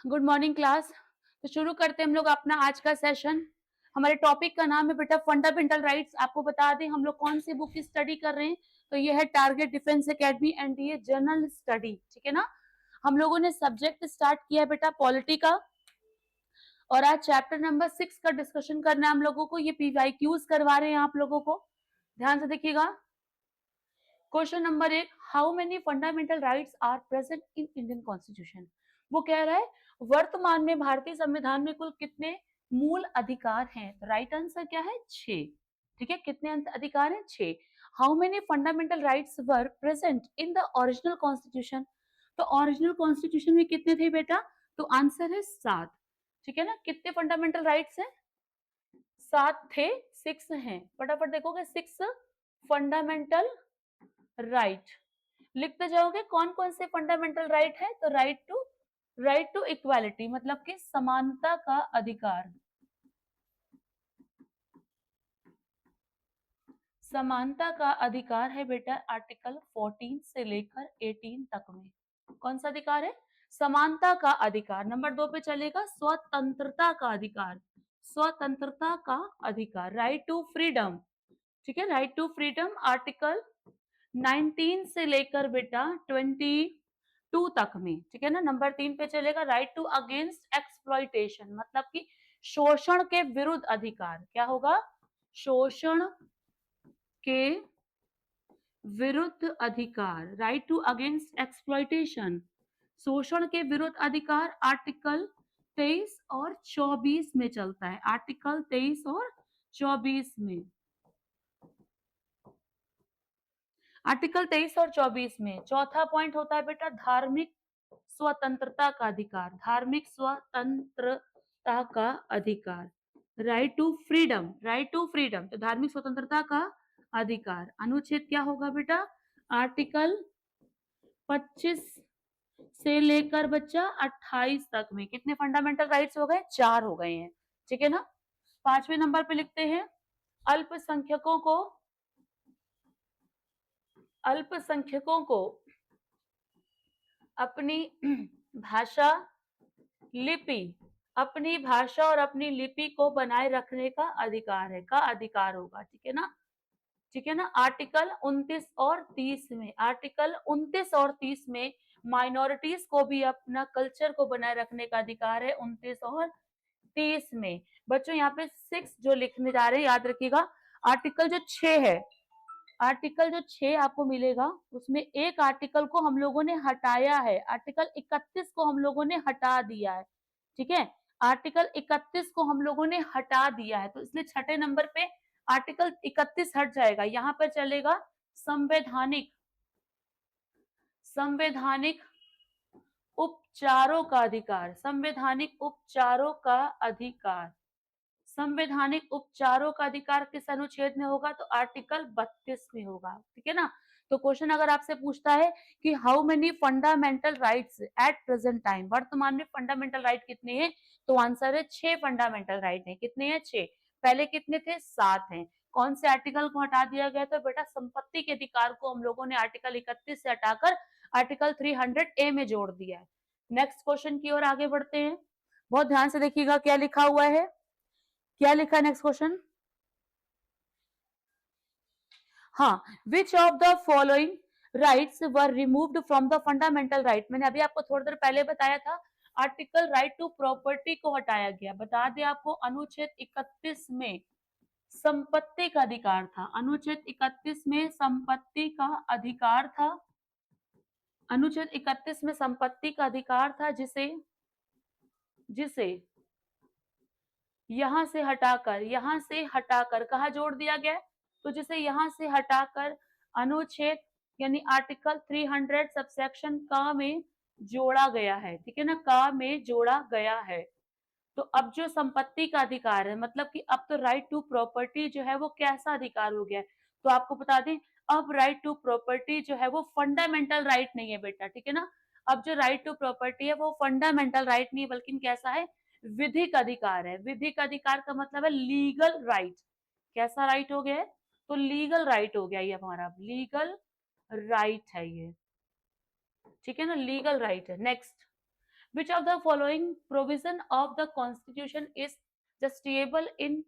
Good morning class. तो शुरू करते हैं हम लोग अपना आज का सेशन। हमारे टॉपिक का नाम है बेटा फंडामेंटल राइट्स। आपको बता दें हम लोग कौन सी बुक की स्टडी कर रहे हैं। तो ये है target defence academy NDA general study, ठीक है ना। हम लोगों ने सब्जेक्ट स्टार्ट किया है बेटा पॉलिटी का, और आज चैप्टर नंबर 6 का डिस्कशन करना है हम लोगों को। ये पीवाईक्यूज करवा रहे हैं आप लोगों को, ध्यान से देखिएगा। Question number 1, how many fundamental rights are present in Indian constitution. वो कह रहा है वर्तमान में भारतीय संविधान में कुल कितने मूल अधिकार हैं। तो राइट आंसर क्या है? 6। ठीक है, कितने अधिकार हैं? 6। How many fundamental rights were present in the original constitution. तो ओरिजिनल कॉन्स्टिट्यूशन में कितने थे बेटा? तो आंसर है 7। ठीक है ना, कितने फंडामेंटल राइट्स हैं? 7 थे, 6 हैं। फटाफट देखोगे, 6 फंडामेंटल राइट लिखते जाओगे। कौन कौन से फंडामेंटल राइट है? तो राइट टू इक्वालिटी, मतलब कि समानता का अधिकार। समानता का अधिकार है बेटा आर्टिकल 14 से लेकर 18 तक में। कौन सा अधिकार है? समानता का अधिकार। नंबर 2 पे चलेगा स्वतंत्रता का अधिकार। स्वतंत्रता का अधिकार, राइट टू फ्रीडम। ठीक है, राइट टू फ्रीडम आर्टिकल 19 से लेकर बेटा 22 तक में। ठीक है ना। नंबर 3 पे चलेगा राइट टू अगेंस्ट एक्सप्लॉइटेशन, मतलब कि शोषण के विरुद्ध अधिकार। क्या होगा? शोषण के विरुद्ध अधिकार, राइट टू अगेंस्ट एक्सप्लॉइटेशन। शोषण के विरुद्ध अधिकार आर्टिकल 23 और 24 में चलता है। आर्टिकल 23 और 24 में, आर्टिकल 23 और 24 में चौथा पॉइंट होता है बेटा धार्मिक स्वतंत्रता का अधिकार। धार्मिक स्वतंत्रता का अधिकार, right to freedom. Right to freedom, तो धार्मिक स्वतंत्रता का अधिकार। अनुच्छेद क्या होगा बेटा? आर्टिकल 25 से लेकर बच्चा 28 तक में। कितने फंडामेंटल राइट्स हो गए? 4 हो गए हैं। ठीक है ना। 5वें नंबर पे लिखते हैं अल्पसंख्यकों को, अल्पसंख्यकों को अपनी भाषा, लिपि, अपनी भाषा और अपनी लिपि को बनाए रखने का अधिकार है। का अधिकार होगा। ठीक है ना। ठीक है ना। आर्टिकल 29 और 30 में, आर्टिकल 29 और 30 में माइनॉरिटीज को भी अपना कल्चर को बनाए रखने का अधिकार है। 29 और 30 में बच्चों यहाँ पे 6 जो लिखने जा रहे हैं याद रखिएगा। आर्टिकल जो 6 है, आर्टिकल जो 6 आपको मिलेगा उसमें एक आर्टिकल को हम लोगों ने हटाया है। आर्टिकल 31 को हम लोगों ने हटा दिया है। ठीक है, आर्टिकल 31 को हम लोगों ने हटा दिया है, तो इसलिए छठे नंबर पे आर्टिकल 31 हट जाएगा। यहां पर चलेगा संवैधानिक, संवैधानिक उपचारों का अधिकार। संवैधानिक उपचारों का अधिकार, संवैधानिक उपचारों का अधिकार किस अनुच्छेद में होगा? तो आर्टिकल 32 में होगा। ठीक है ना। तो क्वेश्चन अगर आपसे पूछता है कि how many fundamental rights at present time, वर्तमान में फंडामेंटल राइट कितने हैं? तो आंसर है 6 फंडामेंटल राइट हैं। कितने हैं? 6। पहले कितने थे? 7 हैं। कौन से आर्टिकल को हटा दिया गया? तो बेटा संपत्ति के अधिकार को हम लोगों ने आर्टिकल 31 से हटाकर आर्टिकल 300A में जोड़ दिया है। नेक्स्ट क्वेश्चन की ओर आगे बढ़ते हैं। बहुत ध्यान से देखिएगा क्या लिखा हुआ है। क्या लिखा है नेक्स्ट क्वेश्चन? हाँ, विच of the following rights were removed from the fundamental right. मैंने अभी आपको थोड़ी देर पहले बताया था आर्टिकल राइट टू प्रॉपर्टी को हटाया गया। बता दें आपको अनुच्छेद 31 में संपत्ति का अधिकार था। अनुच्छेद 31 में संपत्ति का अधिकार था। अनुच्छेद 31 में संपत्ति का अधिकार था जिसे, जिसे यहां से हटाकर, यहां से हटाकर कहा जोड़ दिया गया है? तो जिसे यहां से हटाकर अनुच्छेद यानी आर्टिकल 300 सबसेक्शन का में जोड़ा गया है। ठीक है ना, का में जोड़ा गया है। तो अब जो संपत्ति का अधिकार है, मतलब कि अब तो राइट टू प्रॉपर्टी जो है वो कैसा अधिकार हो गया है? तो आपको बता दें अब राइट टू प्रॉपर्टी जो है वो फंडामेंटल राइट नहीं है बेटा। ठीक है ना। अब जो राइट टू प्रॉपर्टी है वो फंडामेंटल राइट नहीं है, बल्कि कैसा है? विधिक अधिकार है। विधिक अधिकार का मतलब है लीगल राइट। कैसा राइट हो गया है? तो लीगल राइट हो गया ये हमारा, लीगल राइट है ये। ठीक है ना, लीगल राइट है। Next, which of the following provision of the constitution is justiciable in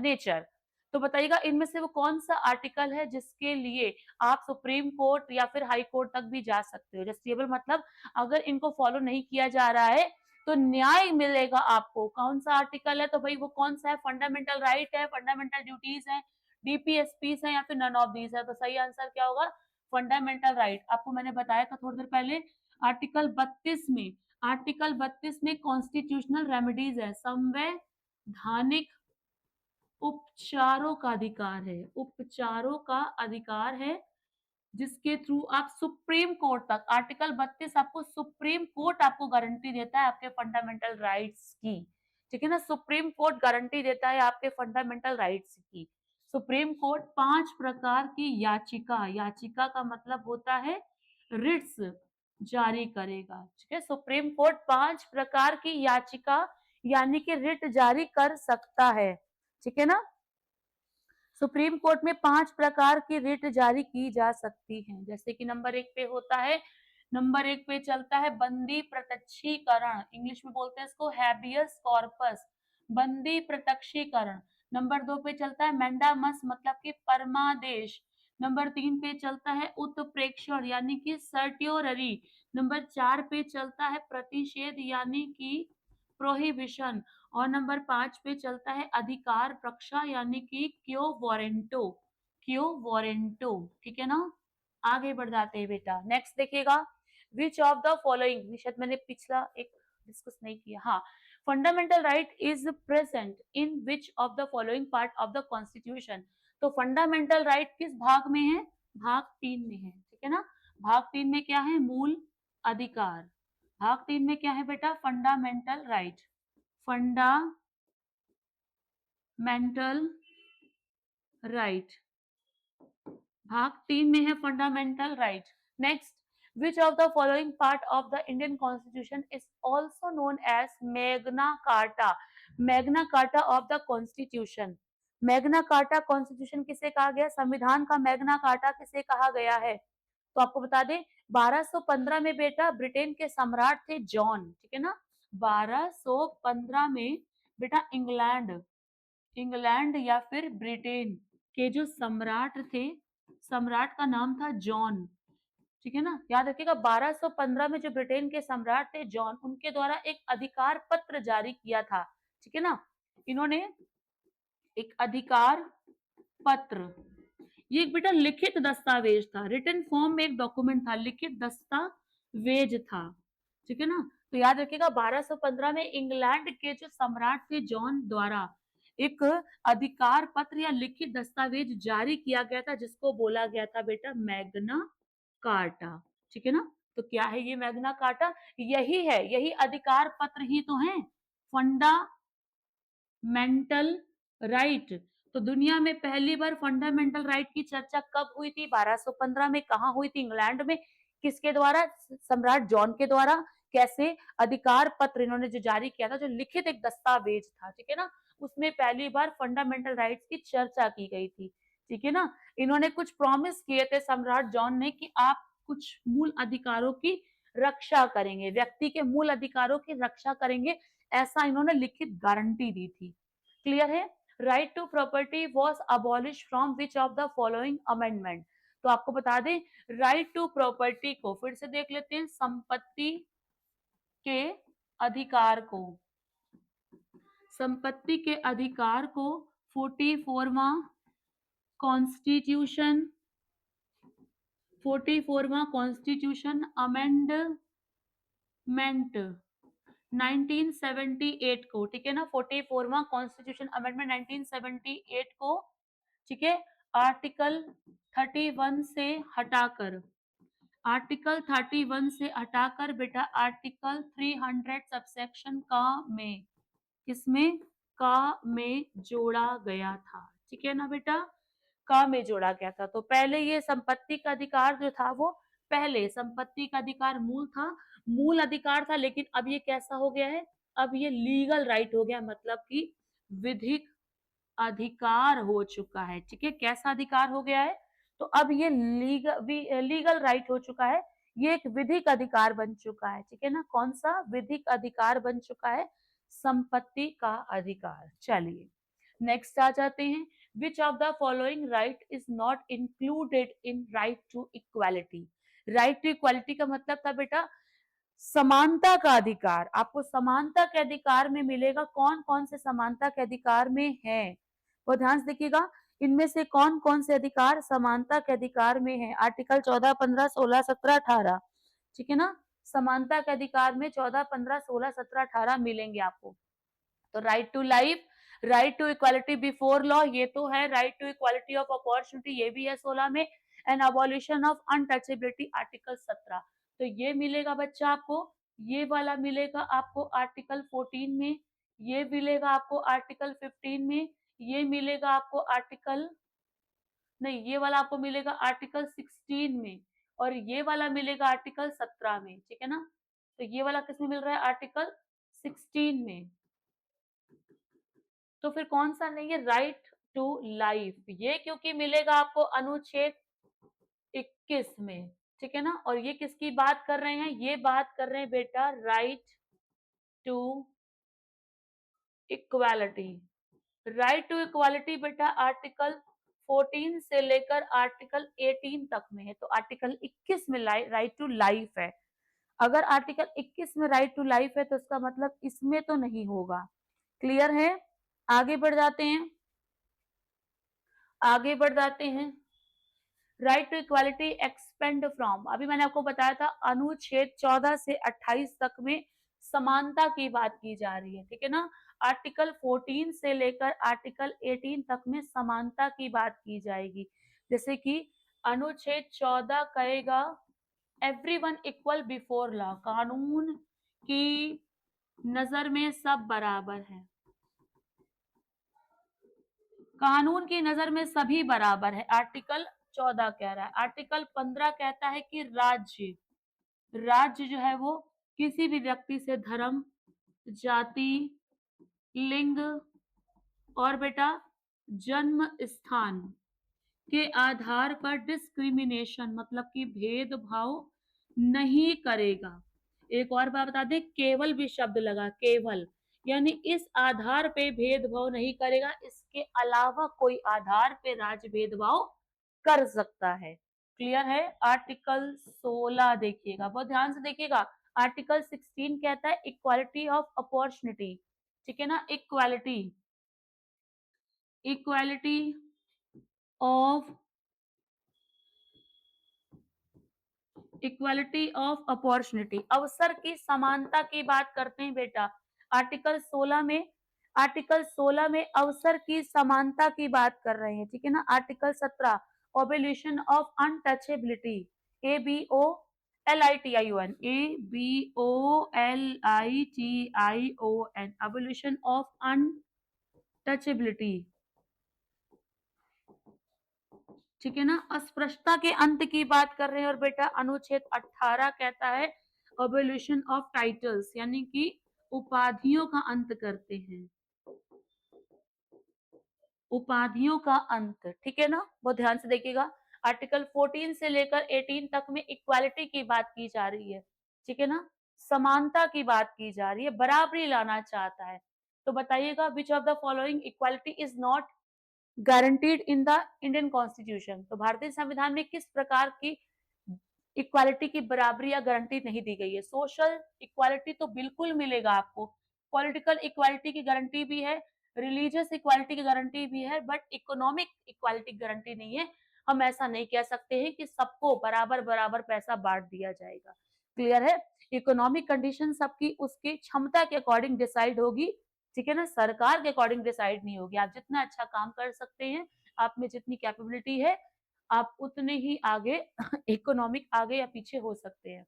nature. तो बताइएगा इनमें से वो कौन सा आर्टिकल है जिसके लिए आप सुप्रीम कोर्ट या फिर हाई कोर्ट तक भी जा सकते हो। जस्टिएबल मतलब अगर इनको फॉलो नहीं किया जा रहा है तो न्याय मिलेगा आपको। कौन सा आर्टिकल है? तो भाई वो कौन सा है? फंडामेंटल राइट है, फंडामेंटल ड्यूटीज है, डीपीएसपीस है, या फिर नन ऑफ दीज है। तो सही आंसर क्या होगा? Fundamental right. आपको मैंने बताया था थोड़ी देर पहले आर्टिकल 32 में, आर्टिकल 32 में कॉन्स्टिट्यूशनल रेमेडीज है, संवैधानिक उपचारों का अधिकार है, उपचारों का अधिकार है जिसके थ्रू आप सुप्रीम कोर्ट तक, आर्टिकल 32 आपको सुप्रीम कोर्ट आपको गारंटी देता है आपके फंडामेंटल राइट्स की। ठीक है ना, सुप्रीम कोर्ट गारंटी देता है आपके फंडामेंटल राइट्स की। सुप्रीम कोर्ट 5 प्रकार की याचिका, याचिका का मतलब होता है रिट्स, जारी करेगा। ठीक है, सुप्रीम कोर्ट 5 प्रकार की याचिका यानी कि रिट जारी कर सकता है। ठीक है ना, सुप्रीम कोर्ट में 5 प्रकार की रिट जारी की जा सकती हैं। जैसे कि नंबर 1 पे होता है, नंबर 1 पे चलता है बंदी प्रत्यक्षीकरण, इंग्लिश में बोलते हैं इसको हैबियस कॉर्पस, बंदी प्रत्यक्षीकरण। नंबर 2 पे चलता है मैंडामस मतलब कि परमादेश। नंबर 3 पे चलता है उत्प्रेक्षण यानी कि सर्ट्योररी। नंबर 4 पे चलता है प्रतिषेध यानी कि प्रोहिबिशन। और नंबर 5 पे चलता है अधिकार रक्षा यानी कि क्यो वारंटो, क्यो वारंटो। ठीक है ना, आगे बढ़ जाते हैं बेटा। नेक्स्ट देखिएगा, विच ऑफ द फॉलोइंग, शायद मैंने पिछला एक डिस्कस नहीं किया, हाँ, fundamental right is present in which of the following part of the constitution. तो फंडामेंटल राइट किस भाग में है? भाग 3 में है। ठीक है ना, भाग 3 में क्या है? मूल अधिकार। भाग 3 में क्या है बेटा? Fundamental right, fundamental right. भाग 3 में है fundamental right. Next, which of the following part of the Indian constitution is also known as Magna Carta. Magna Carta of the constitution, Magna Carta constitution किसे कहा गया? संविधान का मैग्ना कार्टा किसे कहा गया है? तो आपको बता दें 1215 में बेटा ब्रिटेन के सम्राट थे जॉन। ठीक है ना, 1215 में बेटा इंग्लैंड, इंग्लैंड या फिर ब्रिटेन के जो सम्राट थे, सम्राट का नाम था जॉन। ठीक है ना, याद रखिएगा 1215 में जो ब्रिटेन के सम्राट थे जॉन, उनके द्वारा एक अधिकार पत्र जारी किया था। ठीक है ना, इन्होंने एक अधिकार पत्र, ये एक बेटा लिखित दस्तावेज था, रिटन फॉर्म में एक डॉक्यूमेंट था, लिखित दस्तावेज था। ठीक है ना, तो याद रखिएगा 1215 में इंग्लैंड के जो सम्राट थे जॉन द्वारा एक अधिकार पत्र या लिखित दस्तावेज जारी किया गया था जिसको बोला गया था बेटा मैग्ना कार्टा। ठीक है ना, तो क्या है ये मैग्ना कार्टा? यही है, यही अधिकार पत्र ही तो है फंडामेंटल राइट। तो दुनिया में पहली बार फंडामेंटल राइट की चर्चा कब हुई थी? 1215 में। कहाँ हुई थी? इंग्लैंड में। किसके द्वारा? सम्राट जॉन के द्वारा। कैसे? अधिकार पत्र इन्होंने जो जारी किया था, जो लिखित एक दस्तावेज था। ठीक है ना, उसमें पहली बार फंडामेंटल राइट्स की चर्चा की गई थी। ठीक है ना, इन्होंने कुछ प्रॉमिस किए थे सम्राट जॉन ने कि आप कुछ मूल अधिकारों की रक्षा करेंगे, व्यक्ति के मूल अधिकारों की रक्षा करेंगे, ऐसा इन्होंने लिखित गारंटी दी थी। क्लियर है? Right to property was abolish from which of the following amendment. तो आपको बता दें राइट टू प्रॉपर्टी को फिर से देख लेते हैं, संपत्ति के अधिकार को, संपत्ति के अधिकार को 44वां कॉन्स्टिट्यूशन, 44वां कॉन्स्टिट्यूशन अमेंडमेंट 1978 को, ठीक है ना, 44वां कॉन्स्टिट्यूशन अमेंडमेंट 1978 को, ठीक है, आर्टिकल 31 से हटाकर, आर्टिकल 31 से हटाकर बेटा आर्टिकल 300 सबसेक्शन का में, किसमें? का में जोड़ा गया था। ठीक है ना बेटा, का में जोड़ा गया था। तो पहले ये संपत्ति का अधिकार जो था वो, पहले संपत्ति का अधिकार मूल था, मूल अधिकार था, लेकिन अब ये कैसा हो गया है? अब ये लीगल राइट हो गया, मतलब कि विधिक अधिकार हो चुका है। ठीक है, कैसा अधिकार हो गया है? तो अब ये लीगल राइट हो चुका है, ये एक विधिक अधिकार बन चुका है, ठीक है ना। कौन सा विधिक अधिकार बन चुका है? संपत्ति का अधिकार। चलिए नेक्स्ट आ जाते हैं। Which of the following right is not included in right to equality? Right to equality का मतलब था बेटा समानता का अधिकार। आपको समानता के अधिकार में मिलेगा। कौन कौन से समानता के अधिकार में है वो ध्यान से देखिएगा। इनमें से कौन कौन से अधिकार समानता के अधिकार में है? आर्टिकल 14, 15, 16, 17, 18, ठीक है ना। समानता के अधिकार में 14, 15, 16, 17, 18 मिलेंगे आपको। तो right to life, right to equality before law, ये तो है। Right to equality of opportunity, ये भी है 16 में। And abolition of untouchability, article 17। तो ये मिलेगा बच्चा आपको, ये वाला मिलेगा आपको आर्टिकल 14 में, ये मिलेगा आपको आर्टिकल 15 में, ये मिलेगा आपको आर्टिकल, नहीं ये वाला आपको मिलेगा आर्टिकल 16 में, और ये वाला मिलेगा आर्टिकल 17 में, ठीक है ना। तो ये वाला किसमें मिल रहा है? आर्टिकल 16 में। तो फिर कौन सा नहीं है? राइट टू लाइफ, ये क्योंकि मिलेगा आपको अनुच्छेद 21 में, ठीक है ना। और ये किसकी बात कर रहे हैं? ये बात कर रहे हैं बेटा right to equality. Right to equality बेटा आर्टिकल 14 से लेकर आर्टिकल 18 तक में है। तो आर्टिकल 21 में राइट टू लाइफ है। अगर आर्टिकल 21 में राइट टू लाइफ है तो इसका मतलब इसमें तो नहीं होगा। क्लियर है? आगे बढ़ जाते हैं, आगे बढ़ जाते हैं। Right to equality expand from, अभी मैंने आपको बताया था अनुच्छेद 14 से 28 तक में समानता की बात की जा रही है, ठीक है ना। आर्टिकल 14 से लेकर आर्टिकल 18 तक में समानता की बात की जाएगी। जैसे कि अनुच्छेद 14 कहेगा एवरीवन इक्वल बिफोर लॉ, कानून की नजर में सब बराबर है। कानून की नजर में सभी बराबर है, आर्टिकल 14 कह रहा है। आर्टिकल 15 कहता है कि राज्य, राज्य जो है वो किसी भी व्यक्ति से धर्म, जाति, लिंग और बेटा जन्म स्थान के आधार पर डिस्क्रिमिनेशन मतलब कि भेदभाव नहीं करेगा। एक और बात बता दें, केवल भी शब्द लगा, केवल, यानी इस आधार पे भेदभाव नहीं करेगा, इसके अलावा कोई आधार पे राज्य भेदभाव कर सकता है। क्लियर है? आर्टिकल 16 देखिएगा, बहुत ध्यान से देखिएगा। आर्टिकल 16 कहता है इक्वालिटी ऑफ अपॉर्चुनिटी, ठीक है ना। Equality, equality of, equality of opportunity, अवसर की समानता की बात करते हैं बेटा। आर्टिकल 16 में, आर्टिकल 16 में अवसर की समानता की बात कर रहे हैं, ठीक है ना। Article 17 abolition of untouchability, ABOLITION, ABOLITION, abolition of untouchability, ठीक है ना। अस्पृश्यता के अंत की बात कर रहे हैं। और बेटा अनुच्छेद 18 कहता है अबोल्यूशन ऑफ टाइटल्स, यानी कि उपाधियों का अंत करते हैं, उपाधियों का अंत, ठीक है ना। बहुत ध्यान से देखिएगा। आर्टिकल 14 से लेकर 18 तक में इक्वालिटी की बात की जा रही है, ठीक है ना। समानता की बात की जा रही है, बराबरी लाना चाहता है। तो बताइएगा विच of the following equality is not guaranteed in the Indian constitution? तो भारतीय संविधान में किस प्रकार की इक्वालिटी की बराबरी या गारंटी नहीं दी गई है? सोशल इक्वालिटी तो बिल्कुल मिलेगा आपको, पॉलिटिकल इक्वालिटी की गारंटी भी है, रिलीजियस इक्वालिटी की गारंटी भी है, बट इकोनॉमिक इक्वालिटी गारंटी नहीं है। हम ऐसा नहीं कह सकते हैं कि सबको बराबर बराबर पैसा बांट दिया जाएगा। क्लियर है? इकोनॉमिक कंडीशन सबकी उसकी क्षमता के अकॉर्डिंग डिसाइड होगी, ठीक है ना, सरकार के अकॉर्डिंग डिसाइड नहीं होगी। आप जितना अच्छा काम कर सकते हैं, आप में जितनी कैपेबिलिटी है, आप उतने ही आगे इकोनॉमिक आगे या पीछे हो सकते हैं।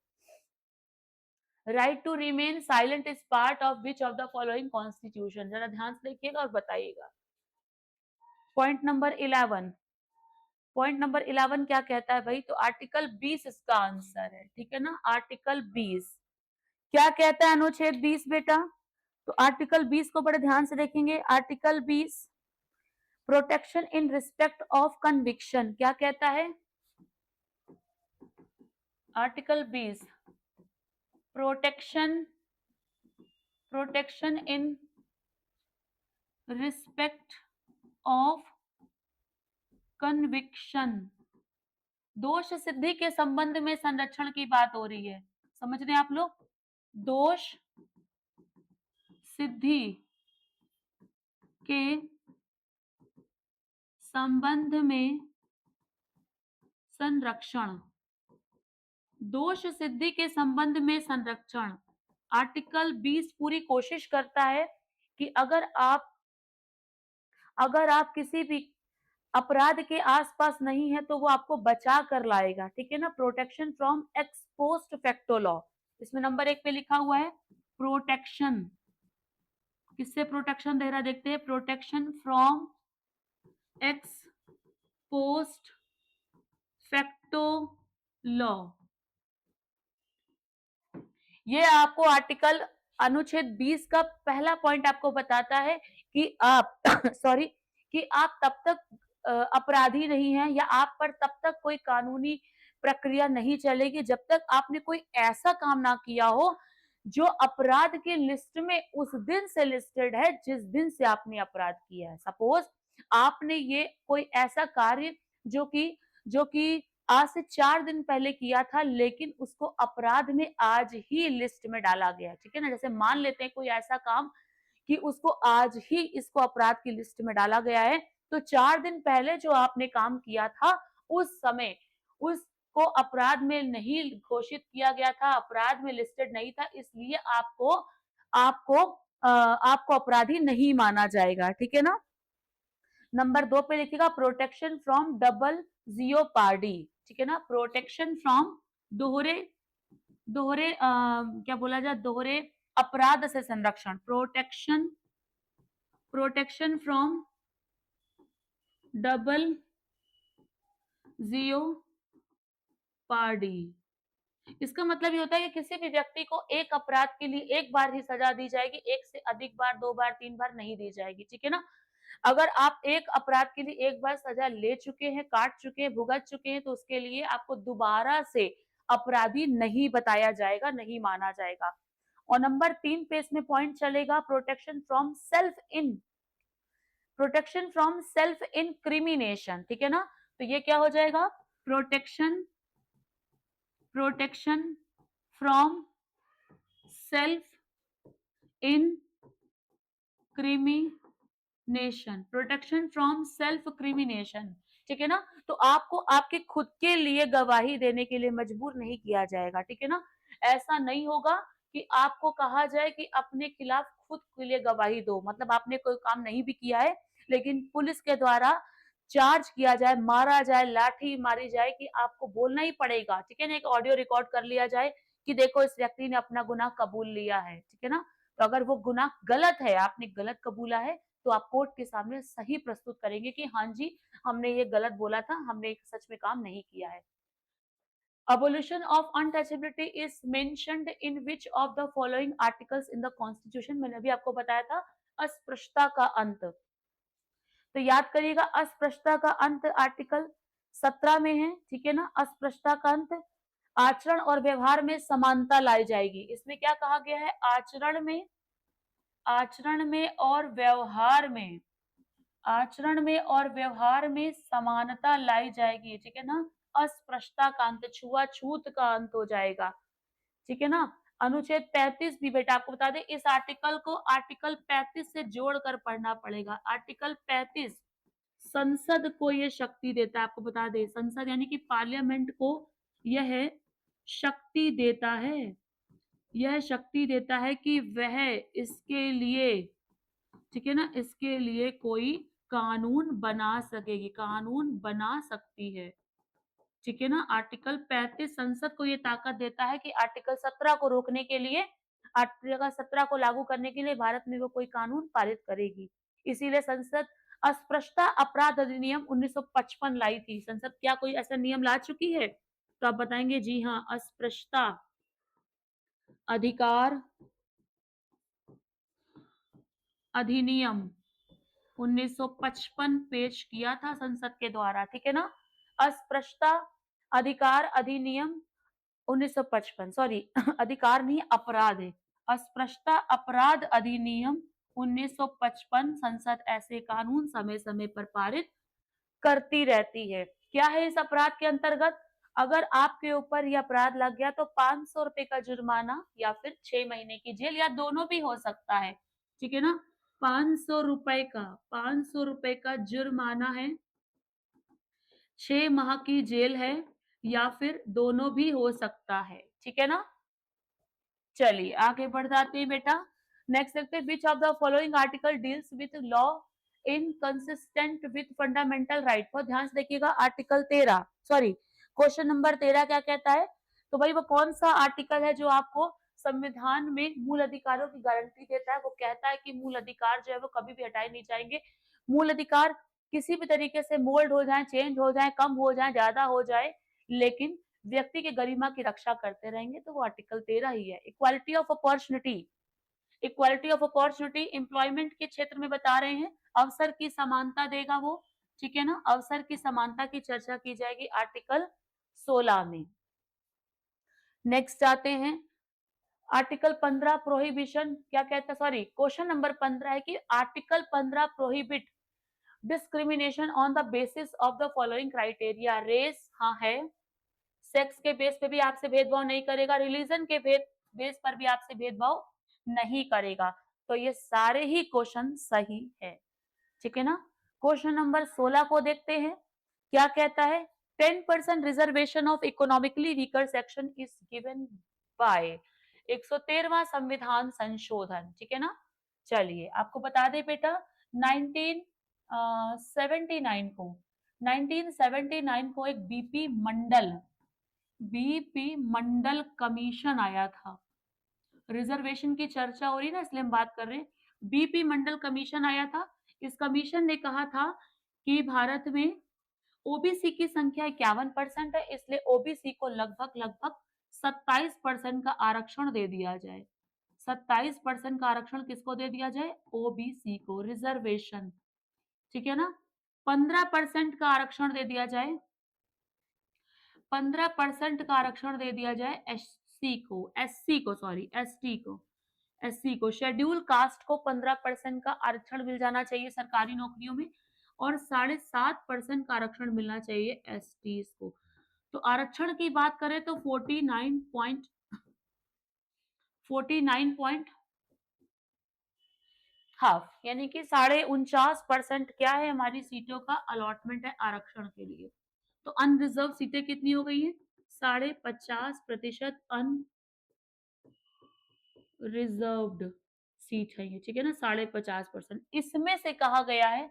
Right to remain silent is part of which of the following constitution? जरा ध्यान से देखिएगा और बताइएगा। पॉइंट नंबर 11, पॉइंट नंबर 11 क्या कहता है भाई? तो आर्टिकल 20 इसका आंसर है, ठीक है ना। आर्टिकल 20 क्या कहता है? अनुच्छेद 20 बेटा, तो आर्टिकल 20 को बड़े ध्यान से देखेंगे। Article 20 protection in respect of conviction क्या कहता है? Article 20 protection protection in respect of conviction, दोष सिद्धि के संबंध में संरक्षण की बात हो रही है, समझ रहे हैं आप लोग? दोष सिद्धि के संबंध में संरक्षण, दोष सिद्धि के संबंध में संरक्षण। आर्टिकल 20 पूरी कोशिश करता है कि अगर आप किसी भी अपराध के आसपास नहीं है तो वो आपको बचा कर लाएगा, ठीक है ना। Protection from x post facto law, इसमें नंबर 1 पे लिखा हुआ है प्रोटेक्शन, किससे प्रोटेक्शन दे रहा है देखते हैं, protection from x post facto law. ये आपको आर्टिकल अनुच्छेद 20 का पहला पॉइंट आपको बताता है कि आप सॉरी कि आप तब तक अपराधी नहीं हैं या आप पर तब तक कोई कानूनी प्रक्रिया नहीं चलेगी जब तक आपने कोई ऐसा काम ना किया हो जो अपराध की लिस्ट में उस दिन से लिस्टेड है जिस दिन से आपने अपराध किया है। सपोज आपने ये कोई ऐसा कार्य जो कि आज से 4 दिन पहले किया था लेकिन उसको अपराध में आज ही लिस्ट में डाला गया, ठीक है ना। जैसे मान लेते हैं कोई ऐसा काम कि उसको आज ही इसको अपराध की लिस्ट में डाला गया है, तो 4 दिन पहले जो आपने काम किया था उस समय उसको अपराध में नहीं घोषित किया गया था, अपराध में लिस्टेड नहीं था, इसलिए आपको आपको आपको अपराधी नहीं माना जाएगा, ठीक है ना। नंबर 2 पे लिखिएगा प्रोटेक्शन फ्रॉम डबल जियोपार्डी, ठीक है ना। प्रोटेक्शन फ्रॉम दोहरे दोहरे क्या बोला जाए, दोहरे अपराध से संरक्षण, प्रोटेक्शन फ्रॉम डबल जियोपार्डी। इसका मतलब ये होता है कि किसी भी व्यक्ति को एक अपराध के लिए एक बार ही सजा दी जाएगी, एक से अधिक बार, 2 बार, 3 बार नहीं दी जाएगी, ठीक है ना। अगर आप एक अपराध के लिए एक बार सजा ले चुके हैं, काट चुके हैं, भुगत चुके हैं, तो उसके लिए आपको दोबारा से अपराधी नहीं बताया जाएगा, नहीं माना जाएगा। और नंबर 3 पे इसमें पॉइंट चलेगा प्रोटेक्शन फ्रॉम सेल्फ इनक्रिमिनेशन, ठीक है ना। तो ये क्या हो जाएगा, protection from self incrimination, protection from self crimination, ठीक है ना। तो आपको आपके खुद के लिए गवाही देने के लिए मजबूर नहीं किया जाएगा, ठीक है ना। ऐसा नहीं होगा कि आपको कहा जाए कि अपने खिलाफ खुद के लिए गवाही दो, मतलब आपने कोई काम नहीं भी किया है लेकिन पुलिस के द्वारा चार्ज किया जाए, मारा जाए, लाठी मारी जाए कि आपको बोलना ही पड़ेगा, ठीक है ना। एक ऑडियो रिकॉर्ड कर लिया जाए कि देखो इस व्यक्ति ने अपना गुनाह कबूल लिया है, ठीक है ना। तो अगर वो गुनाह गलत है, आपने गलत कबूला है, तो आप कोर्ट के सामने सही प्रस्तुत करेंगे कि हाँ जी, हमने ये गलत बोला था, हमने सच में काम नहीं किया है। Abolition of untouchability is mentioned in which of the following articles in the constitution? मैंने अभी आपको बताया था अस्पृश्यता का अंत, तो याद करिएगा अस्पृश्यता का अंत आर्टिकल 17 में है, ठीक है ना। अस्पृश्यता का अंत, आचरण और व्यवहार में समानता लाई जाएगी। इसमें क्या कहा गया है, आचरण में और व्यवहार में समानता लाई जाएगी, ठीक है ना। अस्पृश्यता का अंत, छुआछूत का अंत हो जाएगा, ठीक है ना। अनुच्छेद 35 भी बेटा आपको बता दें, इस आर्टिकल को आर्टिकल 35 से जोड़कर पढ़ना पड़ेगा। आर्टिकल 35 संसद को ये शक्ति देता है, आपको बता दें संसद यानी कि पार्लियामेंट को यह शक्ति देता है, यह शक्ति देता है कि वह इसके लिए, ठीक है ना, इसके लिए कोई कानून बना सकेगी, कानून बना सकती है, ठीक है ना। आर्टिकल 35 संसद को ये ताकत देता है कि आर्टिकल 17 को रोकने के लिए, आर्टिकल 17 को लागू करने के लिए भारत में वो कोई कानून पारित करेगी। इसीलिए संसद अस्पृश्यता अपराध अधिनियम 1955 लाई थी। संसद क्या कोई ऐसा नियम ला चुकी है? तो आप बताएंगे जी हाँ, अस्पृश्यता अधिकार अधिनियम 1955 पेश किया था संसद के द्वारा, ठीक है ना। अस्पृश्यता अधिकार अधिनियम 1955 सॉरी अधिकार नहीं अपराध है। अस्पृश्यता अपराध अधिनियम 1955 संसद ऐसे कानून समय समय पर पारित करती रहती है। क्या है इस अपराध के अंतर्गत? अगर आपके ऊपर ये अपराध लग गया तो 500 रुपए का जुर्माना या फिर 6 महीने की जेल या दोनों भी हो सकता है। ठीक है ना? 500 रुपए का 500 रुपए का जुर्माना है, 6 माह की जेल है या फिर दोनों भी हो सकता है। ठीक है ना? चलिए आगे बढ़ जाते हैं बेटा। नेक्स्ट देखते हैं which of the following article deals with law inconsistent with fundamental right. बहुत ध्यान से देखिएगा आर्टिकल 13 सॉरी क्वेश्चन नंबर 13 क्या कहता है? तो भाई वो कौन सा आर्टिकल है जो आपको संविधान में मूल अधिकारों की गारंटी देता है? वो कहता है कि मूल अधिकार जो है वो कभी भी हटाए नहीं जाएंगे। मूल अधिकार किसी भी तरीके से मोल्ड हो जाए, चेंज हो जाए, कम हो जाए, ज्यादा हो जाए, लेकिन व्यक्ति की गरिमा की रक्षा करते रहेंगे, तो वो आर्टिकल 13 ही है। Equality of opportunity, equality of opportunity employment के क्षेत्र में बता रहे हैं, अवसर की समानता देगा वो। ठीक है ना? अवसर की समानता की चर्चा की जाएगी आर्टिकल 16 में। नेक्स्ट आते हैं आर्टिकल 15 प्रोहिबिशन क्या कहता है? सॉरी क्वेश्चन नंबर 15 है कि article 15 prohibit discrimination on the basis of the following criteria. Race हाँ है, सेक्स के बेस पे भी आपसे भेदभाव नहीं करेगा, रिलीजन के बेस पर भी आपसे भेदभाव नहीं करेगा। तो ये सारे ही क्वेश्चन सही है। ठीक है ना? क्वेश्चन नंबर 16 को देखते हैं क्या कहता है? 10% reservation of economically weaker section is given by 113वां संविधान संशोधन। ठीक है ना? चलिए आपको बता दें बेटा 1979 को 1979 को एक बीपी मंडल कमीशन आया था। रिजर्वेशन की चर्चा हो रही है ना, इसलिए हम बात कर रहे हैं। बीपी मंडल कमीशन आया था। इस कमीशन ने कहा था कि भारत में ओबीसी की संख्या 51% है, इसलिए ओबीसी को लगभग लगभग 27% का आरक्षण दे दिया जाए। 27% का आरक्षण किसको दे दिया जाए? ओबीसी को, रिजर्वेशन। ठीक है ना? 15% का आरक्षण दे दिया जाए, 15% का आरक्षण दे दिया जाए एससी को शेड्यूल कास्ट को 15% का आरक्षण मिल जाना चाहिए सरकारी नौकरियों में और 7.5% का आरक्षण मिलना चाहिए एसटी को। तो आरक्षण की बात करें तो 49 पॉइंट हाफ यानी कि 49.5% क्या है हमारी सीटों का अलॉटमेंट है आरक्षण के लिए। तो अनरिजर्व सीटें कितनी हो गई है? 50.5% अनरिजर्व्ड सीट है ये। ठीक है ना? 50.5%। इसमें से कहा गया है,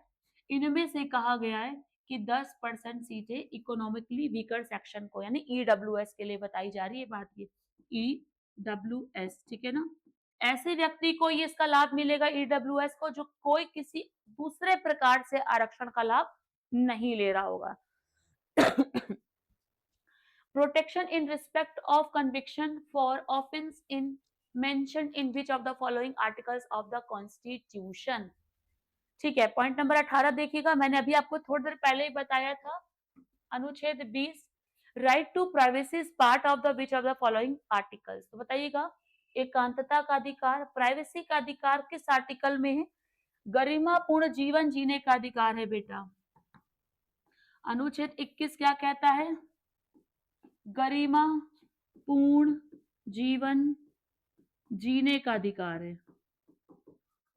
इनमें से कहा गया है कि 10% सीटें इकोनॉमिकली वीकर सेक्शन को यानी ईडब्ल्यूएस के लिए बताई जा रही है बात ये ईडब्ल्यूएस। ठीक है ना? ऐसे व्यक्ति को ये इसका लाभ मिलेगा ईडब्ल्यूएस को जो कोई किसी दूसरे प्रकार से आरक्षण का लाभ नहीं ले रहा होगा। protection in respect of conviction for offense in mentioned in which of the following articles of the constitution। ठीक है, पॉइंट नंबर 18 देखिएगा, मैंने अभी आपको थोड़ी देर पहले ही बताया था। अनुच्छेद 20 right to privacy is part of the which of the following articles. तो बताइएगा एकांतता का अधिकार, प्राइवेसी का अधिकार किस आर्टिकल में है? गरिमापूर्ण जीवन जीने का अधिकार है बेटा। अनुच्छेद 21 क्या कहता है? गरिमा पूर्ण जीवन जीने का अधिकार है।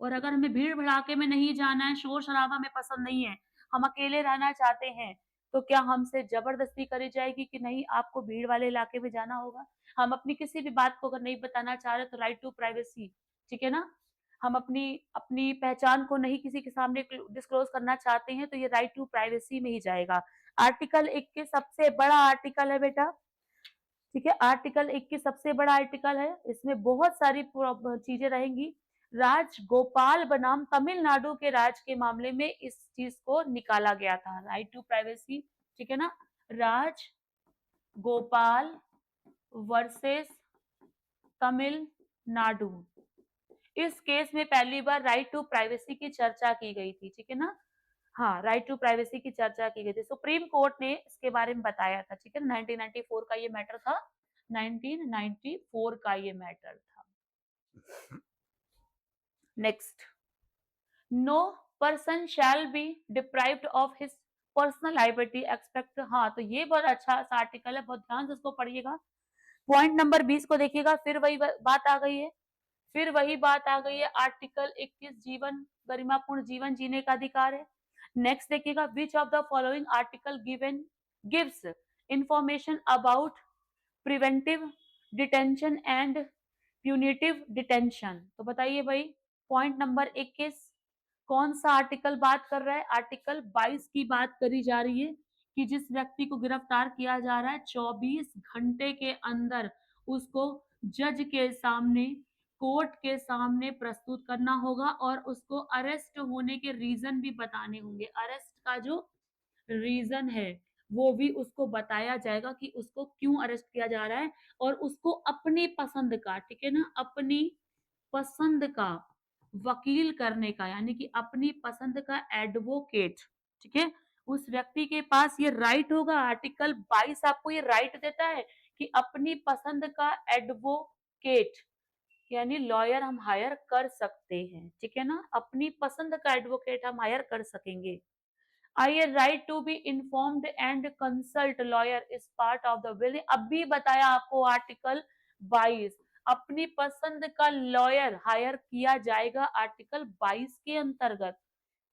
और अगर हमें भीड़ भड़ाके में नहीं जाना है, शोर शराबा में पसंद नहीं है, हम अकेले रहना चाहते हैं, तो क्या हमसे जबरदस्ती करी जाएगी कि नहीं आपको भीड़ वाले इलाके में जाना होगा? हम अपनी किसी भी बात को अगर नहीं बताना चाह रहे तो राइट टू प्राइवेसी। ठीक है ना? हम अपनी अपनी पहचान को नहीं किसी के सामने डिस्क्लोज करना चाहते हैं तो ये राइट टू प्राइवेसी में ही जाएगा। आर्टिकल 21 सबसे बड़ा आर्टिकल है बेटा। ठीक है? आर्टिकल 21 सबसे बड़ा आर्टिकल है, इसमें बहुत सारी चीजें रहेंगी। राजगोपाल बनाम तमिलनाडु के राज के मामले में इस चीज को निकाला गया था, राइट टू प्राइवेसी। ठीक है ना? राजगोपाल वर्सेस तमिलनाडु, इस केस में पहली बार राइट टू प्राइवेसी की चर्चा की गई थी। ठीक है ना? हाँ, राइट टू प्राइवेसी की चर्चा की गई थी, सुप्रीम कोर्ट ने इसके बारे में बताया था। ठीक है, 1994 का ये मैटर था, 1994 का ये मैटर था। Next, no person shall be deprived of his personal liability expect. हाँ, तो ये बहुत अच्छा सा आर्टिकल है, बहुत ध्यान से इसको पढ़िएगा। पॉइंट नंबर 20 को देखिएगा, फिर वही बात आ गई है, फिर वही बात आ गई है। आर्टिकल 21 जीवन, गरिमापूर्ण जीवन जीने का अधिकार है। नेक्स्ट देखिएगा, विच of the following article given gives information about preventive detention and punitive detention. तो बताइए भाई, पॉइंट नंबर 21 कौन सा आर्टिकल बात कर रहा है? आर्टिकल 22 की बात करी जा रही है कि जिस व्यक्ति को गिरफ्तार किया जा रहा है 24 घंटे के अंदर उसको जज के सामने, कोर्ट के सामने प्रस्तुत करना होगा और उसको अरेस्ट होने के रीजन भी बताने होंगे। अरेस्ट का जो रीजन है वो भी उसको बताया जाएगा कि उसको क्यों अरेस्ट किया जा रहा है, और उसको अपनी पसंद का, ठीक है ना, अपनी पसंद का वकील करने का, यानी कि अपनी पसंद का एडवोकेट, ठीक है, उस व्यक्ति के पास ये राइट होगा। आर्टिकल 22 आपको ये राइट देता है कि अपनी पसंद का एडवोकेट यानी लॉयर हम हायर कर सकते हैं, ठीक है ना, अपनी पसंद का एडवोकेट हम हायर कर सकेंगे। I a right to be informed and consult lawyer is part of the will. अभी बताया आपको आर्टिकल 22, अपनी पसंद का लॉयर हायर किया जाएगा आर्टिकल 22 के अंतर्गत,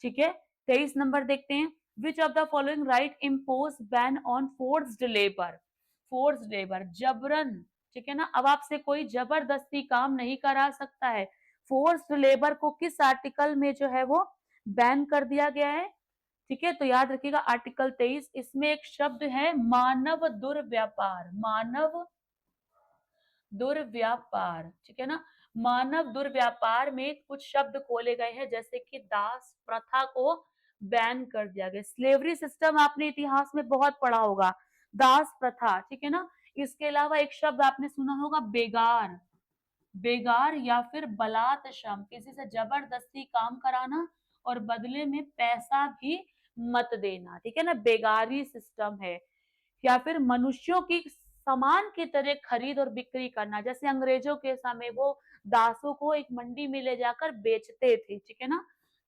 ठीक है। 23 नंबर देखते हैं, which of the following right impose ban on forced labour. Forced labour, जबरन, ठीक है ना, अब आपसे कोई जबरदस्ती काम नहीं करा सकता है। फोर्स्ड लेबर को किस आर्टिकल में जो है वो बैन कर दिया गया है, ठीक है, तो याद रखिएगा आर्टिकल 23। इसमें एक शब्द है मानव दुर्व्यापार, मानव दुर्व्यापार, ठीक है ना, मानव दुर्व्यापार में कुछ शब्द खोले गए हैं, जैसे कि दास प्रथा को बैन कर दिया गया। स्लेवरी सिस्टम आपने इतिहास में बहुत पढ़ा होगा, दास प्रथा, ठीक है ना। इसके अलावा एक शब्द आपने सुना होगा बेगार, बेगार या फिर बलात् श्रम, किसी से जबरदस्ती काम कराना और बदले में पैसा भी मत देना, ठीक है ना, बेगारी सिस्टम है। या फिर मनुष्यों की सामान की तरह खरीद और बिक्री करना, जैसे अंग्रेजों के समय वो दासों को एक मंडी में ले जाकर बेचते थे, ठीक है ना,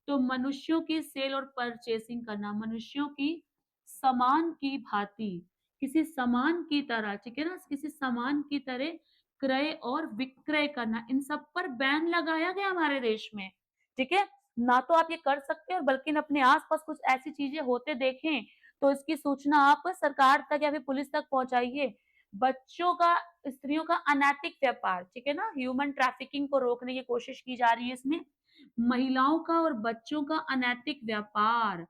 तो मनुष्यों की सेल और परचेसिंग करना, मनुष्यों की समान की भांति, किसी समान की तरह, ठीक है ना, किसी समान की तरह क्रय और विक्रय करना, इन सब पर बैन लगाया गया हमारे देश में, ठीक है। ना तो आप ये कर सकते हैं, बल्कि अपने आसपास कुछ ऐसी चीजें होते देखें तो इसकी सूचना आप सरकार तक या फिर पुलिस तक पहुंचाइए। बच्चों का, स्त्रियों का अनैतिक व्यापार, ठीक है ना, ह्यूमन ट्रैफिकिंग को रोकने की कोशिश की जा रही है इसमें। महिलाओं का और बच्चों का अनैतिक व्यापार,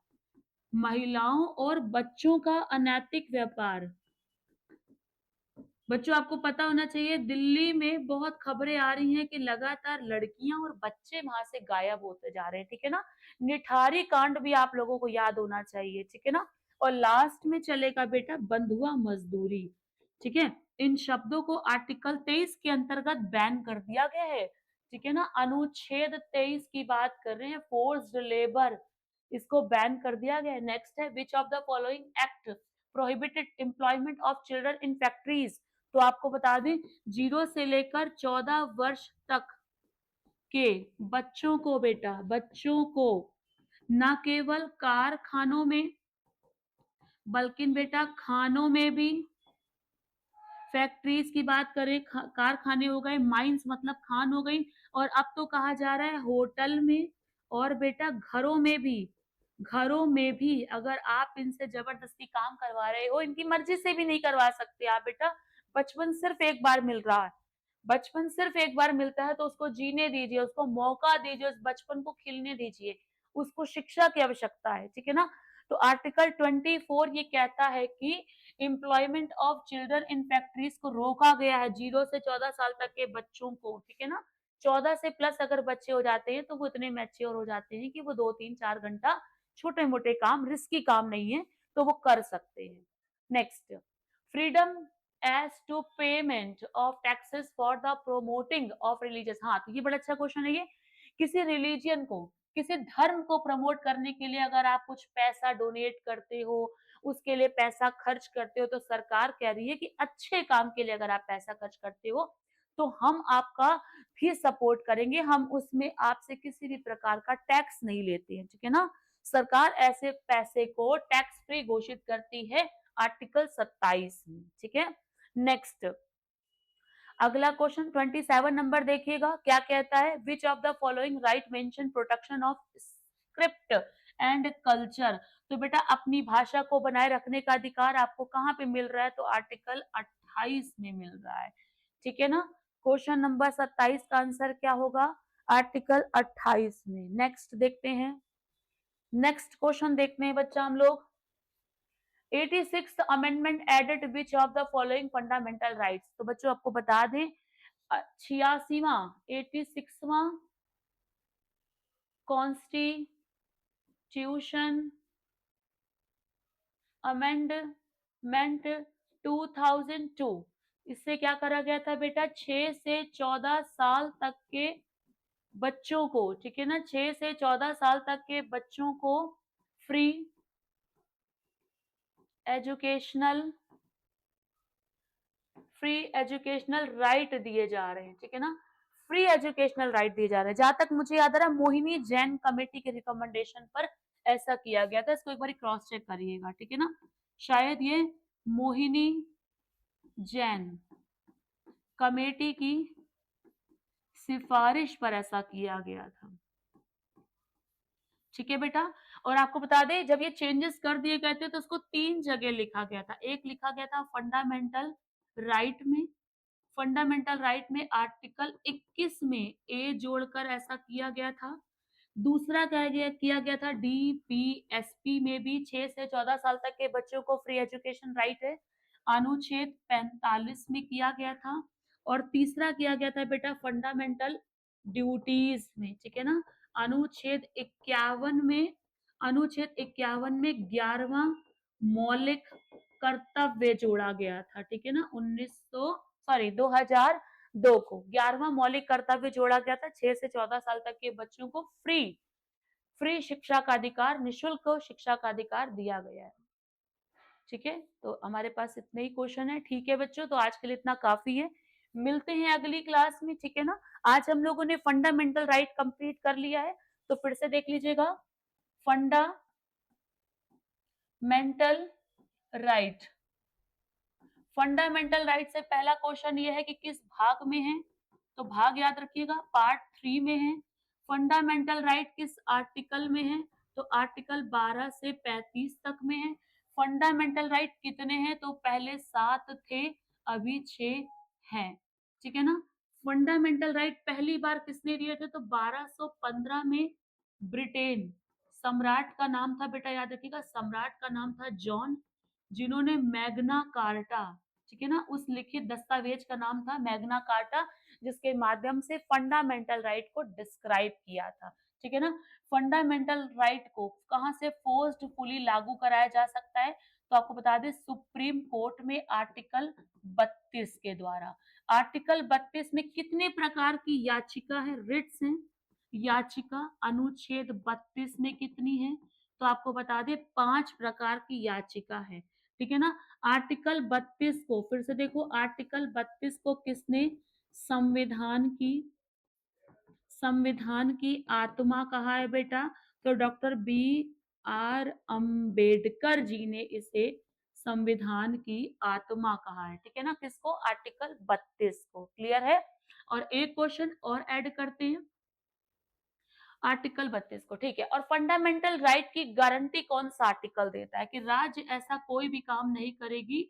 महिलाओं और बच्चों का अनैतिक व्यापार। बच्चों आपको पता होना चाहिए, दिल्ली में बहुत खबरें आ रही हैं कि लगातार लड़कियां और बच्चे वहां से गायब होते जा रहे हैं, ठीक है ना। निठारी कांड भी आप लोगों को याद होना चाहिए, ठीक है ना। और लास्ट में चलेगा बेटा बंधुआ मजदूरी, ठीक है। इन शब्दों को आर्टिकल 23 के अंतर्गत बैन कर दिया गया है, ठीक है ना। अनुच्छेद 23 की बात कर रहे हैं, फोर्स्ड लेबर, इसको बैन कर दिया गया है। नेक्स्ट है, विच of the following act prohibited employment of children in factories. तो आपको बता दें, 0 से लेकर 14 वर्ष तक के बच्चों को, बेटा बच्चों को न केवल कारखानों में बल्कि बेटा खानों में भी, फैक्ट्रीज की बात करें, कारखाने हो गए, माइंस मतलब खान हो गई, और अब तो कहा जा रहा है होटल में, और बेटा घरों में भी, घरों में भी अगर आप इनसे जबरदस्ती काम करवा रहे हो, इनकी मर्जी से भी नहीं करवा सकते आप बेटा। बचपन सिर्फ एक बार मिल रहा है, बचपन सिर्फ एक बार मिलता है, तो उसको जीने दीजिए, उसको मौका दीजिए, उस बचपन को खिलने दीजिए, उसको शिक्षा की आवश्यकता है, ठीक है ना। तो आर्टिकल 24 ये कहता है कि employment of children in factories को रोका गया है, 0 से 14 साल तक के बच्चों को, ठीक है ना। 14 से प्लस अगर बच्चे हो जाते हैं तो वो इतने मैच्योर हो जाते हैं कि वो 2-3-4 घंटा छोटे मोटे काम, रिस्की काम नहीं है, तो वो कर सकते हैं। Next, freedom as to payment of taxes for the promoting of religious. हाँ, तो ये बड़ा अच्छा क्वेश्चन है ये। किसी रिलीजियन को, किसी धर्म को प्रमोट करने के लिए अगर आप कुछ पैसा डोनेट करते हो उसके लिए पैसा खर्च करते हो, तो सरकार कह रही है कि अच्छे काम के लिए अगर आप पैसा खर्च करते हो तो हम आपका भी सपोर्ट करेंगे, हम उसमें आपसे किसी भी प्रकार का टैक्स नहीं लेते हैं, ठीक है ना। सरकार ऐसे पैसे को टैक्स फ्री घोषित करती है आर्टिकल 27 में, ठीक है। नेक्स्ट अगला क्वेश्चन 27 नंबर देखिएगा, क्या कहता है, विच of the following right mention protection of script and culture. तो बेटा अपनी भाषा को बनाए रखने का अधिकार आपको कहाँ पे मिल रहा है, तो आर्टिकल 28 में मिल रहा है, ठीक है ना। क्वेश्चन नंबर 27 का आंसर क्या होगा, आर्टिकल 28 में। नेक्स्ट देखते हैं, नेक्स्ट क्वेश्चन देखते हैं बच्चा हम लोग, 86th amendment added which of the following fundamental rights. तो बच्चों आपको बता दें 86वां 86वां कॉन्स्टिट्यूशन अमेंडमेंट 2002, इससे क्या करा गया था बेटा, 6 से 14 साल तक के बच्चों को, ठीक है ना, 6 से 14 साल तक के बच्चों को फ्री एजुकेशनल राइट दिए जा रहे हैं, ठीक है ना, फ्री एजुकेशनल राइट दिए जा रहे हैं। जहां तक मुझे याद आ रहा है मोहिनी जैन कमेटी के रिकमेंडेशन पर ऐसा किया गया था, इसको एक बार क्रॉस चेक करिएगा, ठीक है ना, शायद ये मोहिनी जैन कमेटी की सिफारिश पर ऐसा किया गया था, ठीक है बेटा। और आपको बता दें जब ये चेंजेस कर दिए गए थे तो उसको 3 जगह लिखा गया था, एक लिखा गया था फंडामेंटल राइट में, फंडामेंटल राइट में आर्टिकल 21 में ए जोड़कर ऐसा किया गया था। दूसरा किया गया था डीपीएसपी में भी 6 से 14 साल तक के बच्चों को फ्री एजुकेशन राइट है, अनुच्छेद 45 में किया गया था। और तीसरा किया गया था बेटा फंडामेंटल ड्यूटीज में, ठीक है ना, अनुच्छेद 51 में, अनुच्छेद 51 में 11वां मौलिक कर्तव्य जोड़ा गया था, ठीक है ना, 2002 को 11वां मौलिक कर्तव्य जोड़ा गया था, 6 से 14 साल तक के बच्चों को फ्री शिक्षा का अधिकार, निशुल्क शिक्षा का अधिकार दिया गया है, ठीक है। तो हमारे पास इतने ही क्वेश्चन है, ठीक है बच्चों, तो आज के लिए इतना काफी है, मिलते हैं अगली क्लास में, ठीक है ना। आज हम लोगों ने फंडामेंटल राइट कंप्लीट कर लिया है, तो फिर से देख लीजिएगा, फंडामेंटल राइट, फंडामेंटल राइट से पहला क्वेश्चन ये है कि किस भाग में है, तो भाग याद रखिएगा पार्ट 3 में है। फंडामेंटल राइट किस आर्टिकल में है, तो आर्टिकल 12 से 35 तक में है। फंडामेंटल राइट कितने हैं, तो पहले 7 थे, अभी 6 हैं, ठीक है ना। फंडामेंटल राइट पहली बार किसने दिए थे, तो 1215 में ब्रिटेन, सम्राट का नाम था बेटा याद रखिएगा, सम्राट का नाम था जॉन, जिन्होंने मैग्ना कार्टा, ठीक है ना, उस लिखित दस्तावेज का नाम था मैग्ना कार्टा, जिसके माध्यम से फंडामेंटल राइट को डिस्क्राइब किया था, ठीक है ना। फंडामेंटल राइट को कहां से फोर्सफुली लागू कराया जा सकता है, तो आपको बता दें सुप्रीम कोर्ट में आर्टिकल 32 के द्वारा। आर्टिकल 32 में कितने प्रकार की याचिका है, रिट्स हैं, याचिका अनुच्छेद 32 में कितनी है, तो आपको बता दें 5 प्रकार की याचिका है, ठीक है ना। आर्टिकल 32 को फिर से देखो, आर्टिकल 32 को किसने संविधान की आत्मा कहा है बेटा, तो डॉक्टर B.R. अम्बेडकर जी ने इसे संविधान की आत्मा कहा है, ठीक है ना, किसको, आर्टिकल 32 को, क्लियर है। और एक क्वेश्चन और ऐड करते हैं आर्टिकल 32 को, ठीक है। और फंडामेंटल राइट की गारंटी कौन सा आर्टिकल देता है, कि राज्य ऐसा कोई भी काम नहीं करेगी,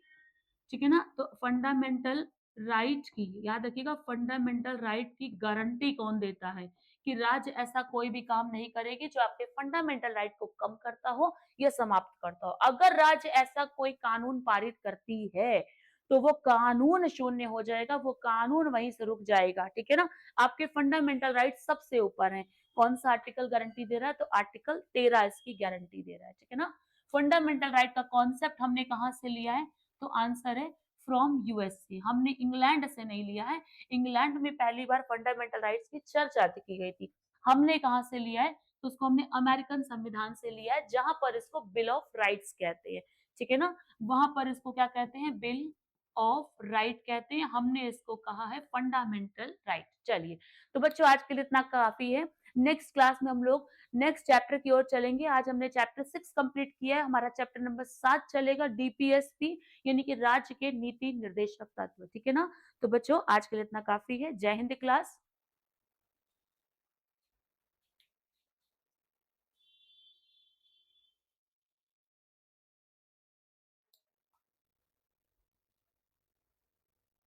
ठीक है ना, तो फंडामेंटल राइट की याद रखिएगा, फंडामेंटल राइट की गारंटी कौन देता है, कि राज्य ऐसा कोई भी काम नहीं करेगी जो आपके फंडामेंटल राइट को कम करता हो या समाप्त करता हो। अगर राज्य ऐसा कोई कानून पारित करती है तो वो कानून शून्य हो जाएगा, वो कानून वहीं से रुक जाएगा, ठीक है ना। आपके फंडामेंटल राइट सबसे ऊपर है, कौन सा आर्टिकल गारंटी दे रहा है, तो आर्टिकल 13 इसकी गारंटी दे रहा है, ठीक है ना। फंडामेंटल राइट का कॉन्सेप्ट हमने कहां से लिया है, तो आंसर है फ्रॉम यूएसए, हमने इंग्लैंड से नहीं लिया है। इंग्लैंड में पहली बार फंडामेंटल राइट्स की चर्चा की गई थी, हमने कहां से लिया है, तो उसको हमने अमेरिकन संविधान से लिया है, जहां पर इसको बिल ऑफ राइट्स कहते हैं, ठीक है ना, वहां पर इसको क्या कहते हैं, बिल ऑफ राइट कहते हैं, हमने इसको कहा है फंडामेंटल राइट। चलिए, तो बच्चों आज के लिए इतना काफी है। नेक्स्ट क्लास में हम लोग नेक्स्ट चैप्टर की ओर चलेंगे। आज हमने चैप्टर 6 कंप्लीट किया है, हमारा चैप्टर नंबर 7 चलेगा, डीपीएसपी यानी कि राज्य के नीति निर्देशक तत्व। ठीक है ना, तो बच्चों आज के लिए इतना काफी है। जय हिंद क्लास।